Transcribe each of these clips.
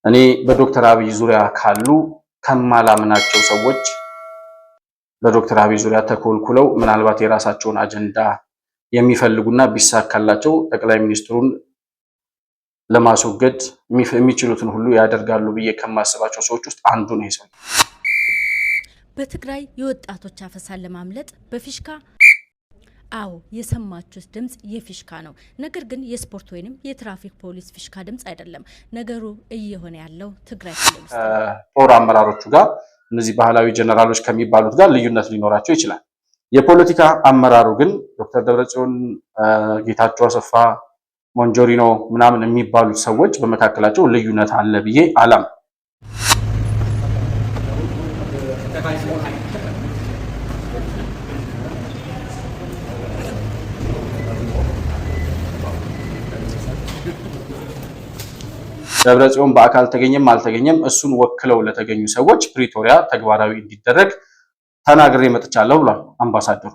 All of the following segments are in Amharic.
እኔ በዶክተር አብይ ዙሪያ ካሉ ከማላምናቸው ሰዎች በዶክተር አብይ ዙሪያ ተኮልኩለው ምናልባት የራሳቸውን አጀንዳ የሚፈልጉና ቢሳካላቸው ጠቅላይ ሚኒስትሩን ለማስወገድ የሚችሉትን ሁሉ ያደርጋሉ ብዬ ከማስባቸው ሰዎች ውስጥ አንዱ ነው ይሰው። በትግራይ የወጣቶች አፈሳን ለማምለጥ በፊሽካ አዎ የሰማችሁት ድምጽ የፊሽካ ነው። ነገር ግን የስፖርት ወይንም የትራፊክ ፖሊስ ፊሽካ ድምጽ አይደለም። ነገሩ እየሆነ ያለው ትግራይ ክልል ውስጥ ጦር አመራሮቹ ጋር እነዚህ ባህላዊ ጀነራሎች ከሚባሉት ጋር ልዩነት ሊኖራቸው ይችላል። የፖለቲካ አመራሩ ግን ዶክተር ደብረጽዮን፣ ጌታቸው አሰፋ፣ ሞንጆሪኖ ምናምን የሚባሉት ሰዎች በመካከላቸው ልዩነት አለ ብዬ አላም። ደብረጽዮን በአካል ተገኘም አልተገኘም እሱን ወክለው ለተገኙ ሰዎች ፕሪቶሪያ ተግባራዊ እንዲደረግ ተናግሬ መጥቻለሁ ብሏል አምባሳደሩ።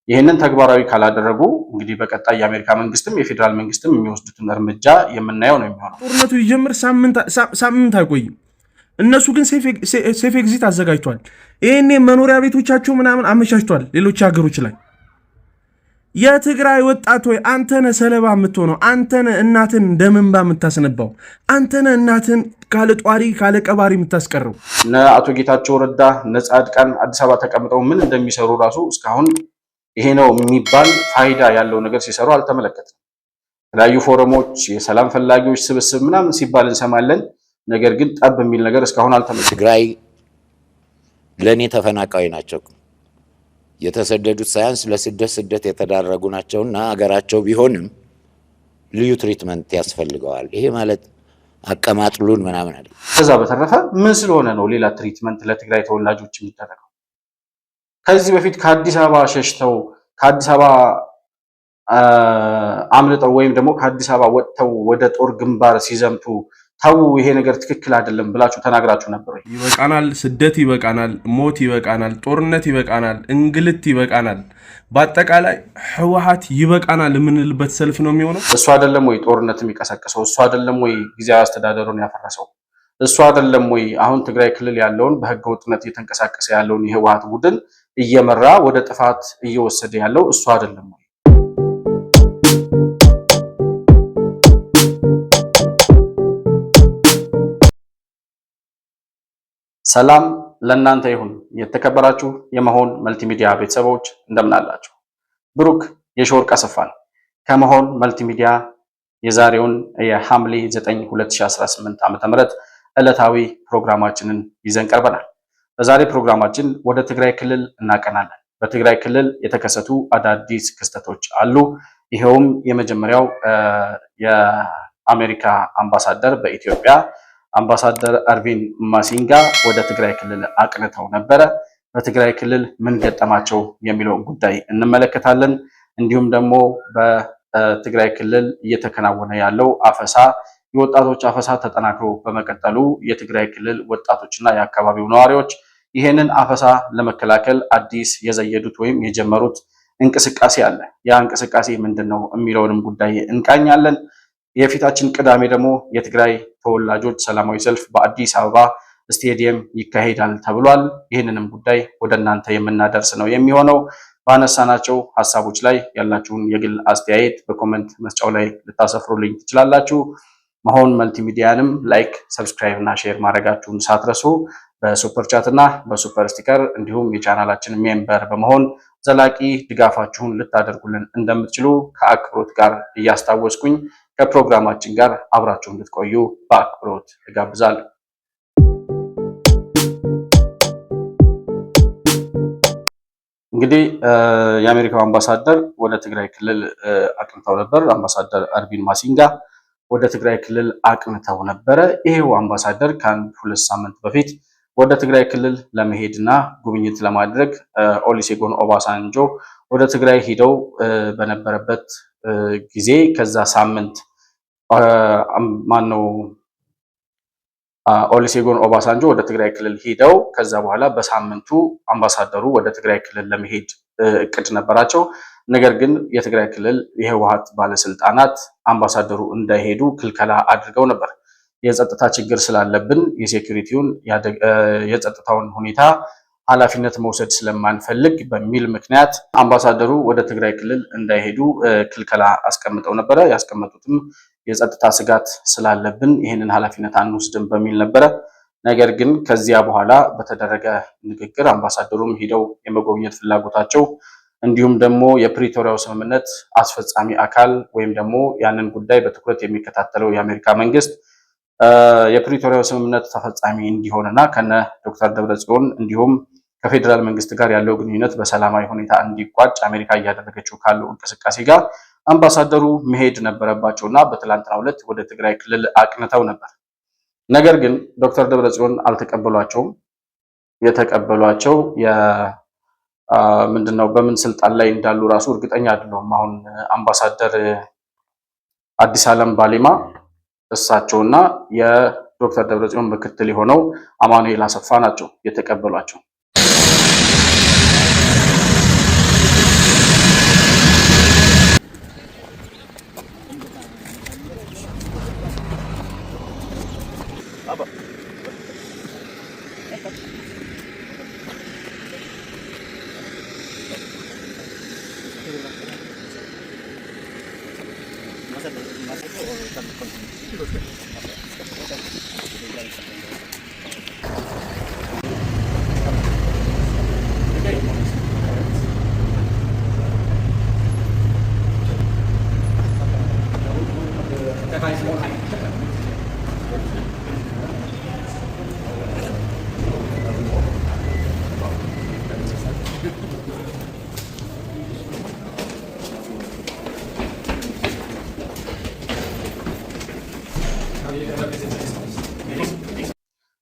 ይህንን ተግባራዊ ካላደረጉ እንግዲህ በቀጣይ የአሜሪካ መንግስትም የፌዴራል መንግስትም የሚወስዱትን እርምጃ የምናየው ነው የሚሆነው። ጦርነቱ ይጀምር ሳምንት አይቆይም። እነሱ ግን ሴፍ ኤግዚት አዘጋጅቷል። ይሄኔ መኖሪያ ቤቶቻቸው ምናምን አመቻችቷል። ሌሎች ሀገሮች ላይ የትግራይ ወጣት ወይ አንተነ ሰለባ የምትሆነው፣ አንተነ እናትን ደምንባ የምታስነባው፣ አንተነ እናትን ካለ ጧሪ ካለ ቀባሪ የምታስቀረው። እነ አቶ ጌታቸው ረዳ እነ ጻድቃን አዲስ አበባ ተቀምጠው ምን እንደሚሰሩ ራሱ እስካሁን ይሄ ነው የሚባል ፋይዳ ያለው ነገር ሲሰሩ አልተመለከትንም። የተለያዩ ፎረሞች የሰላም ፈላጊዎች ስብስብ ምናምን ሲባል እንሰማለን። ነገር ግን ጠብ የሚል ነገር እስካሁን አልተመለከትንም። ትግራይ ለኔ ተፈናቃይ ናቸው። የተሰደዱት ሳያንስ ለስደት የተዳረጉ ናቸውና ሀገራቸው ቢሆንም ልዩ ትሪትመንት ያስፈልገዋል። ይሄ ማለት አቀማጥሉን ምናምን አይደል። ከዛ በተረፈ ምን ስለሆነ ነው ሌላ ትሪትመንት ለትግራይ ተወላጆች የሚደረገው? ከዚህ በፊት ከአዲስ አበባ ሸሽተው ከአዲስ አበባ አምልጠው ወይም ደግሞ ከአዲስ አበባ ወጥተው ወደ ጦር ግንባር ሲዘምቱ ታው ይሄ ነገር ትክክል አይደለም ብላችሁ ተናግራችሁ ነበር። ይበቃናል፣ ስደት ይበቃናል፣ ሞት ይበቃናል፣ ጦርነት ይበቃናል፣ እንግልት ይበቃናል፣ በአጠቃላይ ህወሓት ይበቃናል የምንልበት ሰልፍ ነው የሚሆነው። እሱ አይደለም ወይ ጦርነት የሚቀሰቅሰው? እሱ አይደለም ወይ ጊዜያዊ አስተዳደሩን ያፈረሰው? እሱ አይደለም ወይ አሁን ትግራይ ክልል ያለውን በህገ ወጥነት እየተንቀሳቀሰ ያለውን የህወሓት ቡድን እየመራ ወደ ጥፋት እየወሰደ ያለው? እሱ አይደለም ወይ? ሰላም ለእናንተ ይሁን። የተከበራችሁ የመሆን መልቲሚዲያ ቤተሰቦች እንደምን አላችሁ? ብሩክ የሾርቅ አሰፋ ነኝ ከመሆን መልቲሚዲያ የዛሬውን የሐምሌ 9 2018 ዓ.ም ዕለታዊ ፕሮግራማችንን ይዘን ቀርበናል። በዛሬ ፕሮግራማችን ወደ ትግራይ ክልል እናቀናለን። በትግራይ ክልል የተከሰቱ አዳዲስ ክስተቶች አሉ። ይሄውም የመጀመሪያው የአሜሪካ አምባሳደር በኢትዮጵያ አምባሳደር አርቪን ማሲንጋ ወደ ትግራይ ክልል አቅንተው ነበረ። በትግራይ ክልል ምን ገጠማቸው የሚለውን ጉዳይ እንመለከታለን። እንዲሁም ደግሞ በትግራይ ክልል እየተከናወነ ያለው አፈሳ፣ የወጣቶች አፈሳ ተጠናክሮ በመቀጠሉ የትግራይ ክልል ወጣቶችና የአካባቢው ነዋሪዎች ይህንን አፈሳ ለመከላከል አዲስ የዘየዱት ወይም የጀመሩት እንቅስቃሴ አለ። ያ እንቅስቃሴ ምንድነው የሚለውንም ጉዳይ እንቃኛለን። የፊታችን ቅዳሜ ደግሞ የትግራይ ተወላጆች ሰላማዊ ሰልፍ በአዲስ አበባ ስቴዲየም ይካሄዳል ተብሏል። ይህንንም ጉዳይ ወደ እናንተ የምናደርስ ነው የሚሆነው። ባነሳናቸው ሀሳቦች ላይ ያላችሁን የግል አስተያየት በኮመንት መስጫው ላይ ልታሰፍሩልኝ ትችላላችሁ። መሆን መልቲሚዲያንም ላይክ፣ ሰብስክራይብ እና ሼር ማድረጋችሁን ሳትረሱ በሱፐር ቻት እና በሱፐር ስቲከር እንዲሁም የቻናላችን ሜምበር በመሆን ዘላቂ ድጋፋችሁን ልታደርጉልን እንደምትችሉ ከአክብሮት ጋር እያስታወስኩኝ ከፕሮግራማችን ጋር አብራችሁ እንድትቆዩ በአክብሮት እጋብዛለሁ። እንግዲህ የአሜሪካው አምባሳደር ወደ ትግራይ ክልል አቅንተው ነበር። አምባሳደር አርቪን ማሲንጋ ወደ ትግራይ ክልል አቅንተው ነበረ። ይሄው አምባሳደር ከአንድ 2 ሳምንት በፊት ወደ ትግራይ ክልል ለመሄድና ጉብኝት ለማድረግ ኦሉሴጉን ኦባሳንጆ ወደ ትግራይ ሂደው በነበረበት ጊዜ ከዛ ሳምንት ኦሉሴጉን ኦባሳንጆ ወደ ትግራይ ክልል ሂደው ከዛ በኋላ በሳምንቱ አምባሳደሩ ወደ ትግራይ ክልል ለመሄድ እቅድ ነበራቸው። ነገር ግን የትግራይ ክልል የህወሓት ባለስልጣናት አምባሳደሩ እንዳይሄዱ ክልከላ አድርገው ነበር። የጸጥታ ችግር ስላለብን የሴኩሪቲውን የጸጥታውን ሁኔታ ኃላፊነት መውሰድ ስለማንፈልግ በሚል ምክንያት አምባሳደሩ ወደ ትግራይ ክልል እንዳይሄዱ ክልከላ አስቀምጠው ነበረ። ያስቀመጡትም የጸጥታ ስጋት ስላለብን ይህንን ኃላፊነት አንወስድም በሚል ነበረ። ነገር ግን ከዚያ በኋላ በተደረገ ንግግር አምባሳደሩም ሄደው የመጎብኘት ፍላጎታቸው እንዲሁም ደግሞ የፕሪቶሪያው ስምምነት አስፈጻሚ አካል ወይም ደግሞ ያንን ጉዳይ በትኩረት የሚከታተለው የአሜሪካ መንግስት የፕሪቶሪያው ስምምነት ተፈጻሚ እንዲሆንና ከነ ዶክተር ደብረጽዮን እንዲሁም ከፌዴራል መንግስት ጋር ያለው ግንኙነት በሰላማዊ ሁኔታ እንዲቋጭ አሜሪካ እያደረገችው ካለው እንቅስቃሴ ጋር አምባሳደሩ መሄድ ነበረባቸውና በትላንትናው ዕለት ወደ ትግራይ ክልል አቅንተው ነበር። ነገር ግን ዶክተር ደብረጽዮን አልተቀበሏቸውም። የተቀበሏቸው ምንድነው በምን ስልጣን ላይ እንዳሉ ራሱ እርግጠኛ አይደለሁም። አሁን አምባሳደር አዲስ ዓለም ባሌማ እሳቸውና የዶክተር ደብረጽዮን ምክትል የሆነው አማኑኤል አሰፋ ናቸው የተቀበሏቸው።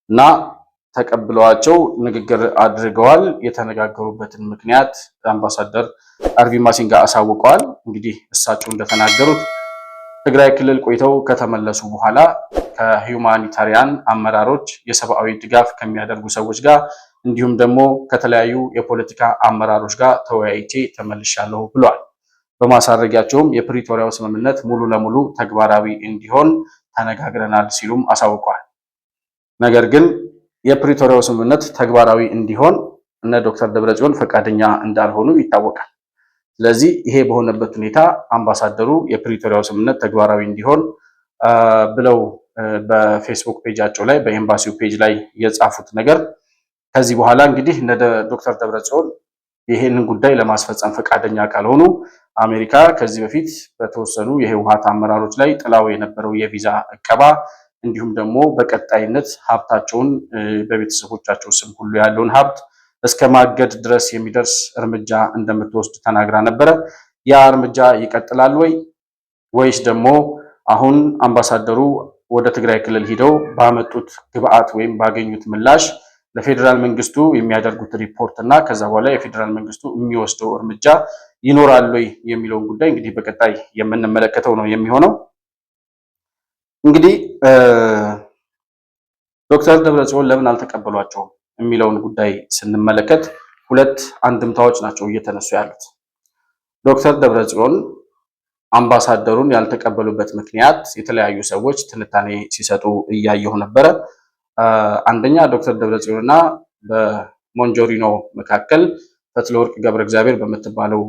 እና ተቀብለዋቸው ንግግር አድርገዋል። የተነጋገሩበትን ምክንያት አምባሳደር አርቪን ማሲንጋ አሳውቀዋል። እንግዲህ እሳቸው እንደተናገሩት ትግራይ ክልል ቆይተው ከተመለሱ በኋላ ከሂውማኒታሪያን አመራሮች፣ የሰብአዊ ድጋፍ ከሚያደርጉ ሰዎች ጋር እንዲሁም ደግሞ ከተለያዩ የፖለቲካ አመራሮች ጋር ተወያይቼ ተመልሻለሁ ብለዋል። በማሳረጊያቸውም የፕሪቶሪያው ስምምነት ሙሉ ለሙሉ ተግባራዊ እንዲሆን ተነጋግረናል ሲሉም አሳውቀዋል። ነገር ግን የፕሪቶሪያው ስምምነት ተግባራዊ እንዲሆን እነ ዶክተር ደብረጽዮን ፈቃደኛ እንዳልሆኑ ይታወቃል። ስለዚህ ይሄ በሆነበት ሁኔታ አምባሳደሩ የፕሪቶሪያው ስምምነት ተግባራዊ እንዲሆን ብለው በፌስቡክ ፔጃቸው ላይ በኤምባሲው ፔጅ ላይ የጻፉት ነገር ከዚህ በኋላ እንግዲህ እነ ዶክተር ደብረጽዮን ይሄንን ጉዳይ ለማስፈጸም ፈቃደኛ ካልሆኑ አሜሪካ ከዚህ በፊት በተወሰኑ የህወሓት አመራሮች ላይ ጥላው የነበረው የቪዛ እቀባ እንዲሁም ደግሞ በቀጣይነት ሀብታቸውን በቤተሰቦቻቸው ስም ሁሉ ያለውን ሀብት እስከ ማገድ ድረስ የሚደርስ እርምጃ እንደምትወስድ ተናግራ ነበረ። ያ እርምጃ ይቀጥላል ወይስ ደግሞ አሁን አምባሳደሩ ወደ ትግራይ ክልል ሂደው ባመጡት ግብአት ወይም ባገኙት ምላሽ ለፌዴራል መንግስቱ የሚያደርጉት ሪፖርት እና ከዛ በኋላ የፌዴራል መንግስቱ የሚወስደው እርምጃ ይኖራል ወይ የሚለውን ጉዳይ እንግዲህ በቀጣይ የምንመለከተው ነው የሚሆነው። እንግዲህ ዶክተር ደብረጽዮን ለምን አልተቀበሏቸውም የሚለውን ጉዳይ ስንመለከት ሁለት አንድምታዎች ናቸው እየተነሱ ያሉት። ዶክተር ደብረጽዮን አምባሳደሩን ያልተቀበሉበት ምክንያት የተለያዩ ሰዎች ትንታኔ ሲሰጡ እያየሁ ነበረ። አንደኛ ዶክተር ደብረጽዮንና በሞንጆሪኖ መካከል ፈትለወርቅ ገብረ እግዚአብሔር በምትባለው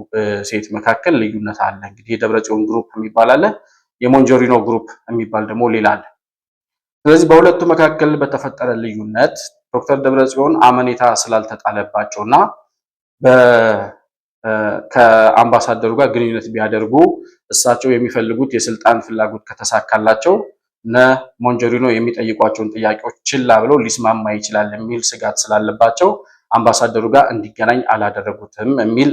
ሴት መካከል ልዩነት አለ። እንግዲህ የደብረጽዮን ግሩፕ የሚባል አለ፣ የሞንጆሪኖ ግሩፕ የሚባል ደግሞ ሌላ አለ። ስለዚህ በሁለቱ መካከል በተፈጠረ ልዩነት ዶክተር ደብረጽዮን አመኔታ ስላልተጣለባቸውና ከአምባሳደሩ ጋር ግንኙነት ቢያደርጉ እሳቸው የሚፈልጉት የስልጣን ፍላጎት ከተሳካላቸው እነ ሞንጆሪኖ የሚጠይቋቸውን ጥያቄዎች ችላ ብለው ሊስማማ ይችላል የሚል ስጋት ስላለባቸው አምባሳደሩ ጋር እንዲገናኝ አላደረጉትም የሚል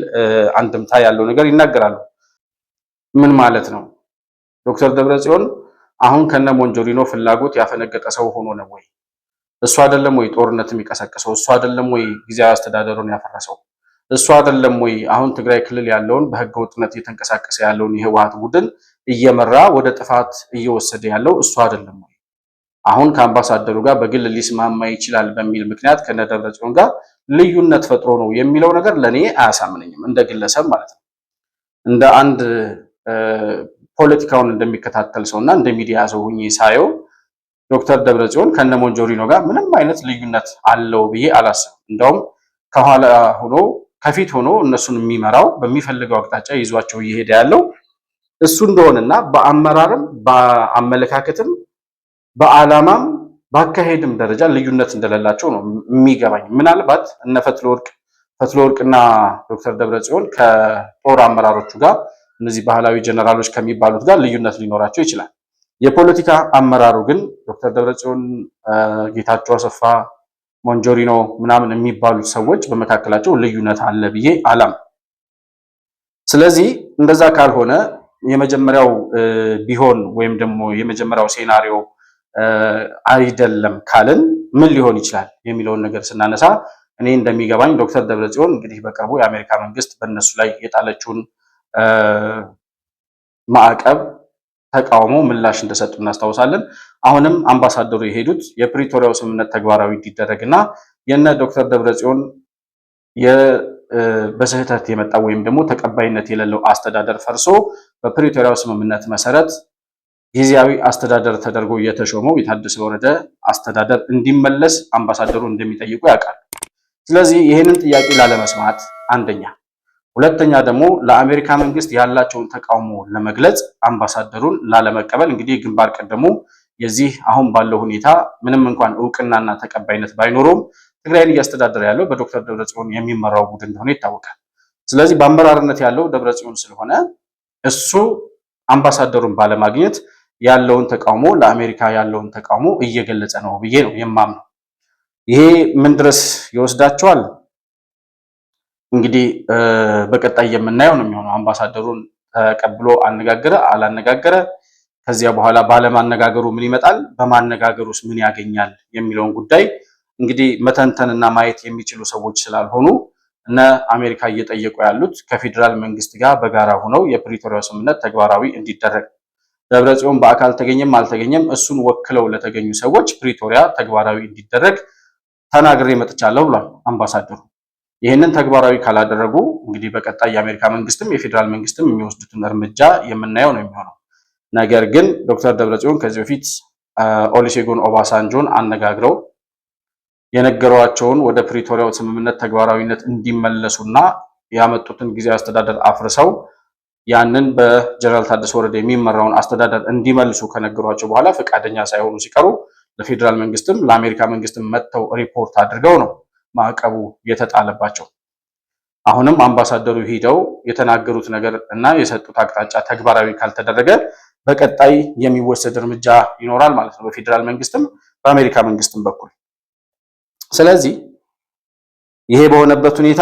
አንድምታ ያለው ነገር ይናገራሉ። ምን ማለት ነው? ዶክተር ደብረጽዮን አሁን ከነ ሞንጆሪኖ ፍላጎት ያፈነገጠ ሰው ሆኖ ነው ወይ? እሱ አይደለም ወይ ጦርነት የሚቀሰቅሰው? እሱ አይደለም ወይ ጊዜያዊ አስተዳደሩን ያፈረሰው? እሱ አይደለም ወይ አሁን ትግራይ ክልል ያለውን በህገ ወጥነት እየተንቀሳቀሰ ያለውን የህወሓት ቡድን እየመራ ወደ ጥፋት እየወሰደ ያለው እሱ አይደለም ወይ? አሁን ከአምባሳደሩ ጋር በግል ሊስማማ ይችላል በሚል ምክንያት ከነደብረጽዮን ጋር ልዩነት ፈጥሮ ነው የሚለው ነገር ለኔ አያሳምነኝም፣ እንደ ግለሰብ ማለት ነው። እንደ አንድ ፖለቲካውን እንደሚከታተል ሰውና እንደ ሚዲያ ሰው ሁኜ ሳየው ዶክተር ደብረጽዮን ከነ ሞንጆሪኖ ጋር ምንም አይነት ልዩነት አለው ብዬ አላስብም። እንደውም ከኋላ ሆኖ ከፊት ሆኖ እነሱን የሚመራው በሚፈልገው አቅጣጫ ይዟቸው እየሄደ ያለው እሱ እንደሆነና በአመራርም በአመለካከትም በዓላማም ባካሄድም ደረጃ ልዩነት እንደሌላቸው ነው የሚገባኝ። ምናልባት እነ ፈትለወርቅና ዶክተር ደብረጽዮን ከጦር አመራሮቹ ጋር እነዚህ ባህላዊ ጀነራሎች ከሚባሉት ጋር ልዩነት ሊኖራቸው ይችላል። የፖለቲካ አመራሩ ግን ዶክተር ደብረጽዮን፣ ጌታቸው አሰፋ፣ ሞንጆሪኖ ምናምን የሚባሉት ሰዎች በመካከላቸው ልዩነት አለ ብዬ አላም። ስለዚህ እንደዛ ካልሆነ የመጀመሪያው ቢሆን ወይም ደግሞ የመጀመሪያው ሴናሪዮ አይደለም ካልን ምን ሊሆን ይችላል የሚለውን ነገር ስናነሳ እኔ እንደሚገባኝ ዶክተር ደብረጽዮን እንግዲህ በቅርቡ የአሜሪካ መንግስት በእነሱ ላይ የጣለችውን ማዕቀብ ተቃውሞ ምላሽ እንደሰጡ እናስታውሳለን። አሁንም አምባሳደሩ የሄዱት የፕሪቶሪያው ስምምነት ተግባራዊ እንዲደረግና የነ ዶክተር ደብረጽዮን በስህተት የመጣ ወይም ደግሞ ተቀባይነት የሌለው አስተዳደር ፈርሶ በፕሪቶሪያው ስምምነት መሰረት ጊዜያዊ አስተዳደር ተደርጎ የተሾመው የታደሰ ወረደ አስተዳደር እንዲመለስ አምባሳደሩ እንደሚጠይቁ ያውቃል። ስለዚህ ይህንን ጥያቄ ላለመስማት አንደኛ፣ ሁለተኛ ደግሞ ለአሜሪካ መንግስት ያላቸውን ተቃውሞ ለመግለጽ አምባሳደሩን ላለመቀበል እንግዲህ ግንባር ቀደሙ የዚህ አሁን ባለው ሁኔታ ምንም እንኳን እውቅናና ተቀባይነት ባይኖረውም ትግራይን እያስተዳደረ ያለው በዶክተር ደብረጽዮን የሚመራው ቡድን እንደሆነ ይታወቃል። ስለዚህ በአመራርነት ያለው ደብረጽዮን ስለሆነ እሱ አምባሳደሩን ባለማግኘት ያለውን ተቃውሞ ለአሜሪካ ያለውን ተቃውሞ እየገለጸ ነው ብዬ ነው የማምነው። ይሄ ምን ድረስ ይወስዳቸዋል? እንግዲህ በቀጣይ የምናየው ነው የሚሆነው። አምባሳደሩን ተቀብሎ አነጋገረ አላነጋገረ፣ ከዚያ በኋላ ባለማነጋገሩ ምን ይመጣል፣ በማነጋገሩስ ምን ያገኛል የሚለውን ጉዳይ እንግዲህ መተንተንና ማየት የሚችሉ ሰዎች ስላልሆኑ እነ አሜሪካ እየጠየቁ ያሉት ከፌዴራል መንግስት ጋር በጋራ ሆነው የፕሪቶሪያው ስምምነት ተግባራዊ እንዲደረግ፣ ደብረጽዮን በአካል ተገኘም አልተገኘም እሱን ወክለው ለተገኙ ሰዎች ፕሪቶሪያ ተግባራዊ እንዲደረግ ተናግሬ መጥቻለሁ ብሏል አምባሳደሩ። ይህንን ተግባራዊ ካላደረጉ እንግዲህ በቀጣይ የአሜሪካ መንግስትም የፌዴራል መንግስትም የሚወስዱትን እርምጃ የምናየው ነው የሚሆነው። ነገር ግን ዶክተር ደብረጽዮን ከዚህ በፊት ኦሉሴጉን ኦባሳንጆን አነጋግረው የነገሯቸውን ወደ ፕሪቶሪያው ስምምነት ተግባራዊነት እንዲመለሱና ያመጡትን ጊዜያዊ አስተዳደር አፍርሰው ያንን በጀነራል ታደሰ ወረደ የሚመራውን አስተዳደር እንዲመልሱ ከነገሯቸው በኋላ ፈቃደኛ ሳይሆኑ ሲቀሩ ለፌዴራል መንግስትም ለአሜሪካ መንግስትም መጥተው ሪፖርት አድርገው ነው ማዕቀቡ የተጣለባቸው። አሁንም አምባሳደሩ ሄደው የተናገሩት ነገር እና የሰጡት አቅጣጫ ተግባራዊ ካልተደረገ በቀጣይ የሚወሰድ እርምጃ ይኖራል ማለት ነው በፌዴራል መንግስትም በአሜሪካ መንግስትም በኩል። ስለዚህ ይሄ በሆነበት ሁኔታ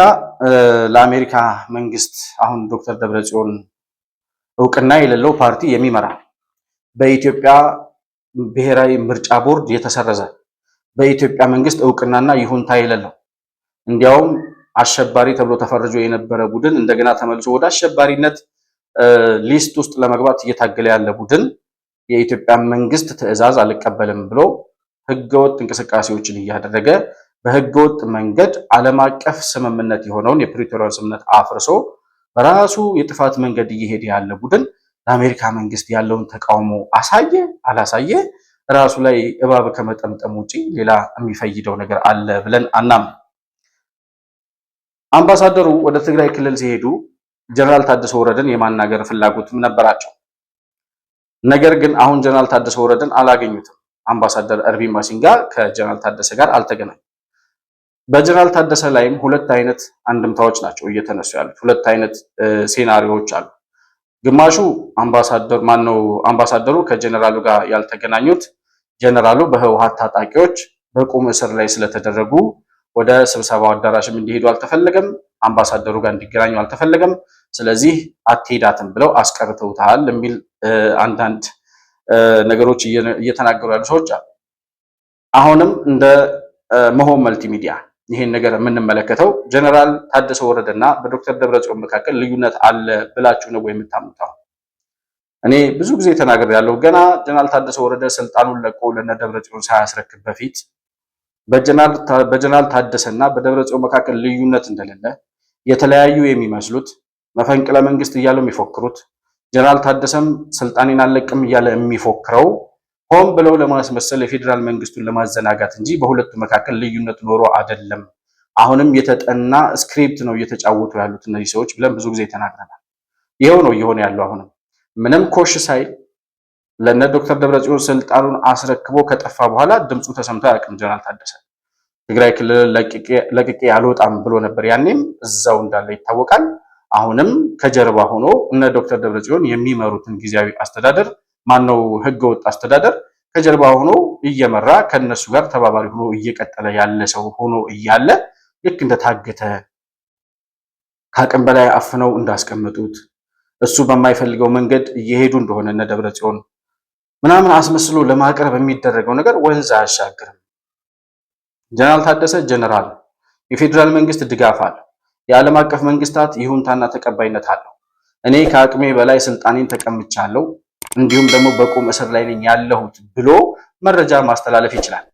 ለአሜሪካ መንግስት አሁን ዶክተር ደብረጽዮን እውቅና የሌለው ፓርቲ የሚመራ በኢትዮጵያ ብሔራዊ ምርጫ ቦርድ የተሰረዘ በኢትዮጵያ መንግስት እውቅናና ይሁንታ የሌለው እንዲያውም አሸባሪ ተብሎ ተፈርጆ የነበረ ቡድን እንደገና ተመልሶ ወደ አሸባሪነት ሊስት ውስጥ ለመግባት እየታገለ ያለ ቡድን የኢትዮጵያ መንግስት ትዕዛዝ አልቀበልም ብሎ ህገወጥ እንቅስቃሴዎችን እያደረገ በህገወጥ መንገድ ዓለም አቀፍ ስምምነት የሆነውን የፕሪቶሪያል ስምምነት አፍርሶ በራሱ የጥፋት መንገድ እየሄደ ያለ ቡድን ለአሜሪካ መንግስት ያለውን ተቃውሞ አሳየ አላሳየ ራሱ ላይ እባብ ከመጠምጠም ውጪ ሌላ የሚፈይደው ነገር አለ ብለን አናም። አምባሳደሩ ወደ ትግራይ ክልል ሲሄዱ ጀነራል ታደሰ ወረደን የማናገር ፍላጎትም ነበራቸው። ነገር ግን አሁን ጀነራል ታደሰ ወረደን አላገኙትም። አምባሳደር አርቪን ማሲንጋ ከጀነራል ታደሰ ጋር አልተገናኙም። በጀነራል ታደሰ ላይም ሁለት አይነት አንድምታዎች ናቸው እየተነሱ ያሉት። ሁለት አይነት ሴናሪዎች አሉ። ግማሹ አምባሳደሩ ከጀነራሉ ጋር ያልተገናኙት ጀነራሉ በህወሓት ታጣቂዎች በቁም እስር ላይ ስለተደረጉ ወደ ስብሰባው አዳራሽም እንዲሄዱ አልተፈለገም፣ አምባሳደሩ ጋር እንዲገናኙ አልተፈለገም። ስለዚህ አትሄዳትም ብለው አስቀርተውታል የሚል አንዳንድ ነገሮች እየተናገሩ ያሉ ሰዎች አሉ። አሁንም እንደ መሆን መልቲሚዲያ ይሄን ነገር የምንመለከተው ጀነራል ታደሰ ወረደና በዶክተር ደብረጽዮን መካከል ልዩነት አለ ብላችሁ ነው የምታምኑት? እኔ ብዙ ጊዜ ተናግሬያለሁ። ገና ጀነራል ታደሰ ወረደ ስልጣኑን ለቆ ለነ ደብረጽዮን ሳያስረክብ በፊት በጀነራል ታደሰና በደብረጽዮን መካከል ልዩነት እንደሌለ የተለያዩ የሚመስሉት መፈንቅለ መንግስት እያሉ የሚፎክሩት ጀነራል ታደሰም ስልጣኔን አልለቅም እያለ የሚፎክረው ሆን ብለው ለማስመሰል የፌዴራል መንግስቱን ለማዘናጋት እንጂ በሁለቱ መካከል ልዩነት ኖሮ አይደለም። አሁንም የተጠና ስክሪፕት ነው እየተጫወቱ ያሉት እነዚህ ሰዎች ብለን ብዙ ጊዜ ተናግረናል። ይሄው ነው እየሆነ ያለው። አሁንም ምንም ኮሽ ሳይል ለነ ዶክተር ደብረጽዮን ስልጣኑን አስረክቦ ከጠፋ በኋላ ድምፁ ተሰምቶ አያውቅም። ጀነራል ታደሰ ትግራይ ክልል ለቅቄ አልወጣም ብሎ ነበር። ያኔም እዛው እንዳለ ይታወቃል። አሁንም ከጀርባ ሆኖ እነ ዶክተር ደብረጽዮን የሚመሩትን ጊዜያዊ አስተዳደር ማነው ህገወጥ አስተዳደር ከጀርባ ሆኖ እየመራ ከነሱ ጋር ተባባሪ ሆኖ እየቀጠለ ያለ ሰው ሆኖ እያለ ልክ እንደታገተ ከአቅም በላይ አፍነው እንዳስቀመጡት እሱ በማይፈልገው መንገድ እየሄዱ እንደሆነ እነ ደብረጽዮን ምናምን አስመስሎ ለማቅረብ የሚደረገው ነገር ወንዝ አያሻግርም። ጀነራል ታደሰ ጀነራል፣ የፌዴራል መንግስት ድጋፍ አለ፣ የዓለም አቀፍ መንግስታት ይሁንታና ተቀባይነት አለው። እኔ ከአቅሜ በላይ ስልጣኔን ተቀምቻለሁ፣ እንዲሁም ደግሞ በቁም እስር ላይ ነኝ ያለሁት ብሎ መረጃ ማስተላለፍ ይችላል።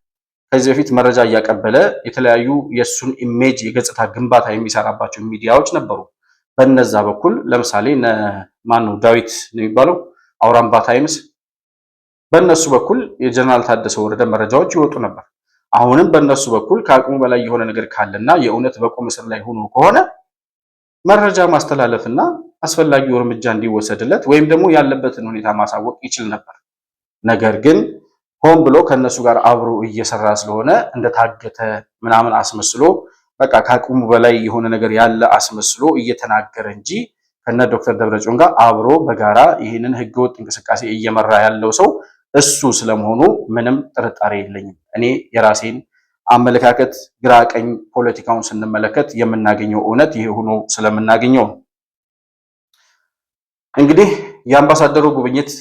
ከዚህ በፊት መረጃ እያቀበለ የተለያዩ የሱን ኢሜጅ የገጽታ ግንባታ የሚሰራባቸው ሚዲያዎች ነበሩ። በነዛ በኩል ለምሳሌ ማነው ዳዊት ነው የሚባለው አውራምባ ታይምስ፣ በእነሱ በኩል የጀነራል ታደሰ ወረደ መረጃዎች ይወጡ ነበር። አሁንም በእነሱ በኩል ከአቅሙ በላይ የሆነ ነገር ካለና የእውነት በቁም እስር ላይ ሆኖ ከሆነ መረጃ ማስተላለፍና አስፈላጊው እርምጃ እንዲወሰድለት ወይም ደግሞ ያለበትን ሁኔታ ማሳወቅ ይችል ነበር። ነገር ግን ሆን ብሎ ከነሱ ጋር አብሮ እየሰራ ስለሆነ እንደታገተ ምናምን አስመስሎ በቃ ከአቅሙ በላይ የሆነ ነገር ያለ አስመስሎ እየተናገረ እንጂ ከነ ዶክተር ደብረጽዮን ጋር አብሮ በጋራ ይህንን ህገወጥ እንቅስቃሴ እየመራ ያለው ሰው እሱ ስለመሆኑ ምንም ጥርጣሬ የለኝም። እኔ የራሴን አመለካከት ግራ ቀኝ ፖለቲካውን ስንመለከት የምናገኘው እውነት ይሄ ሆኖ ስለምናገኘው እንግዲህ የአምባሳደሩ ጉብኝት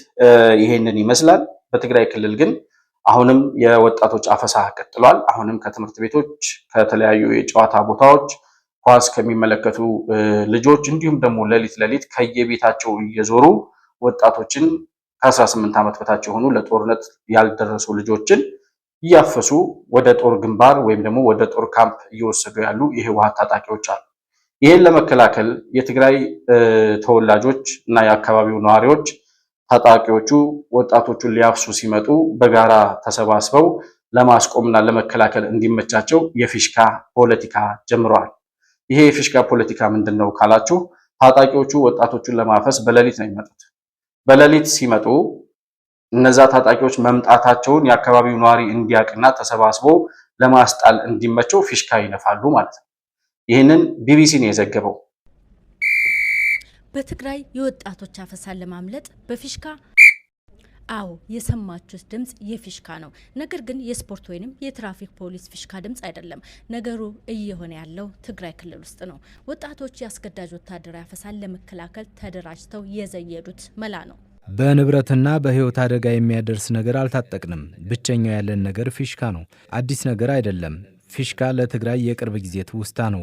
ይሄንን ይመስላል። በትግራይ ክልል ግን አሁንም የወጣቶች አፈሳ ቀጥሏል። አሁንም ከትምህርት ቤቶች ከተለያዩ የጨዋታ ቦታዎች ኳስ ከሚመለከቱ ልጆች እንዲሁም ደግሞ ሌሊት ከየቤታቸው እየዞሩ ወጣቶችን ከ18 ዓመት በታች የሆኑ ለጦርነት ያልደረሱ ልጆችን እያፈሱ ወደ ጦር ግንባር ወይም ደግሞ ወደ ጦር ካምፕ እየወሰዱ ያሉ የህወሓት ታጣቂዎች አሉ። ይህን ለመከላከል የትግራይ ተወላጆች እና የአካባቢው ነዋሪዎች ታጣቂዎቹ ወጣቶቹን ሊያፍሱ ሲመጡ በጋራ ተሰባስበው ለማስቆምና ለመከላከል እንዲመቻቸው የፊሽካ ፖለቲካ ጀምረዋል። ይሄ የፊሽካ ፖለቲካ ምንድን ነው ካላችሁ፣ ታጣቂዎቹ ወጣቶቹን ለማፈስ በሌሊት ነው የሚመጡት። በሌሊት ሲመጡ እነዛ ታጣቂዎች መምጣታቸውን የአካባቢው ነዋሪ እንዲያውቅና ተሰባስቦ ለማስጣል እንዲመቸው ፊሽካ ይነፋሉ ማለት ነው። ይህንን ቢቢሲ ነው የዘገበው። በትግራይ የወጣቶች አፈሳን ለማምለጥ በፊሽካ አዎ የሰማችሁት ድምጽ የፊሽካ ነው። ነገር ግን የስፖርት ወይንም የትራፊክ ፖሊስ ፊሽካ ድምጽ አይደለም። ነገሩ እየሆነ ያለው ትግራይ ክልል ውስጥ ነው። ወጣቶች የአስገዳጅ ወታደራዊ አፈሳን ለመከላከል ተደራጅተው የዘየዱት መላ ነው። በንብረትና በህይወት አደጋ የሚያደርስ ነገር አልታጠቅንም። ብቸኛው ያለን ነገር ፊሽካ ነው። አዲስ ነገር አይደለም። ፊሽካ ለትግራይ የቅርብ ጊዜ ትውስታ ነው።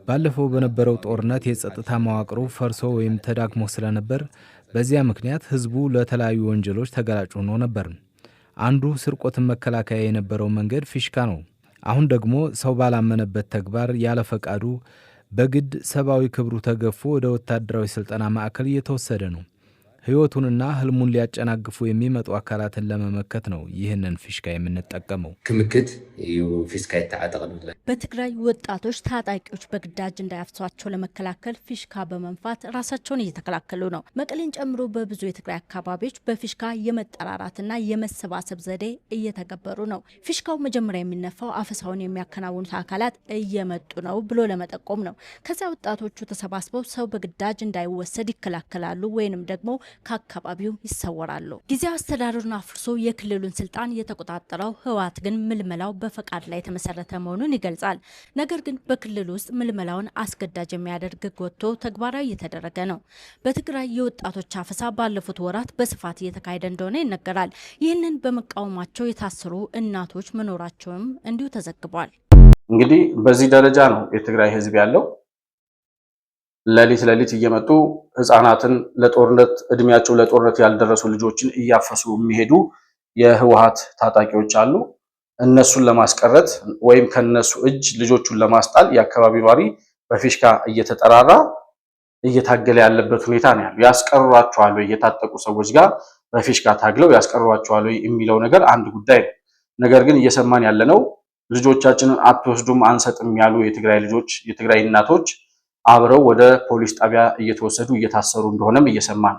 ባለፈው በነበረው ጦርነት የጸጥታ መዋቅሩ ፈርሶ ወይም ተዳክሞ ስለነበር በዚያ ምክንያት ህዝቡ ለተለያዩ ወንጀሎች ተጋላጭ ሆኖ ነበር። አንዱ ስርቆትን መከላከያ የነበረው መንገድ ፊሽካ ነው። አሁን ደግሞ ሰው ባላመነበት ተግባር ያለ ፈቃዱ በግድ ሰብአዊ ክብሩ ተገፎ ወደ ወታደራዊ ስልጠና ማዕከል እየተወሰደ ነው። ህይወቱንና ህልሙን ሊያጨናግፉ የሚመጡ አካላትን ለመመከት ነው ይህንን ፊሽካ የምንጠቀመው። ክምክት እዩ ፊሽካ ይተዓጠቅሉላ። በትግራይ ወጣቶች ታጣቂዎች በግዳጅ እንዳያፍሷቸው ለመከላከል ፊሽካ በመንፋት ራሳቸውን እየተከላከሉ ነው። መቀሌን ጨምሮ በብዙ የትግራይ አካባቢዎች በፊሽካ የመጠራራትና የመሰባሰብ ዘዴ እየተገበሩ ነው። ፊሽካው መጀመሪያ የሚነፋው አፈሳውን የሚያከናውኑት አካላት እየመጡ ነው ብሎ ለመጠቆም ነው። ከዚያ ወጣቶቹ ተሰባስበው ሰው በግዳጅ እንዳይወሰድ ይከላከላሉ ወይንም ደግሞ ከአካባቢው ይሰወራሉ። ጊዜያዊ አስተዳደሩን አፍርሶ የክልሉን ስልጣን የተቆጣጠረው ህወሓት ግን ምልመላው በፈቃድ ላይ የተመሰረተ መሆኑን ይገልጻል። ነገር ግን በክልሉ ውስጥ ምልመላውን አስገዳጅ የሚያደርግ ህግ ወጥቶ ተግባራዊ እየተደረገ ነው። በትግራይ የወጣቶች አፈሳ ባለፉት ወራት በስፋት እየተካሄደ እንደሆነ ይነገራል። ይህንን በመቃወማቸው የታሰሩ እናቶች መኖራቸውም እንዲሁ ተዘግቧል። እንግዲህ በዚህ ደረጃ ነው የትግራይ ህዝብ ያለው። ሌሊት እየመጡ ህፃናትን ለጦርነት እድሜያቸው ለጦርነት ያልደረሱ ልጆችን እያፈሱ የሚሄዱ የህወሓት ታጣቂዎች አሉ። እነሱን ለማስቀረት ወይም ከነሱ እጅ ልጆቹን ለማስጣል የአካባቢው ነዋሪ በፊሽካ እየተጠራራ እየታገለ ያለበት ሁኔታ ነው ያለው። ያስቀሯቸዋል የታጠቁ ሰዎች ጋር በፊሽካ ታግለው ያስቀሯቸዋል የሚለው ነገር አንድ ጉዳይ ነው። ነገር ግን እየሰማን ያለነው ልጆቻችንን አትወስዱም አንሰጥም ያሉ የትግራይ ልጆች የትግራይ እናቶች አብረው ወደ ፖሊስ ጣቢያ እየተወሰዱ እየታሰሩ እንደሆነም እየሰማን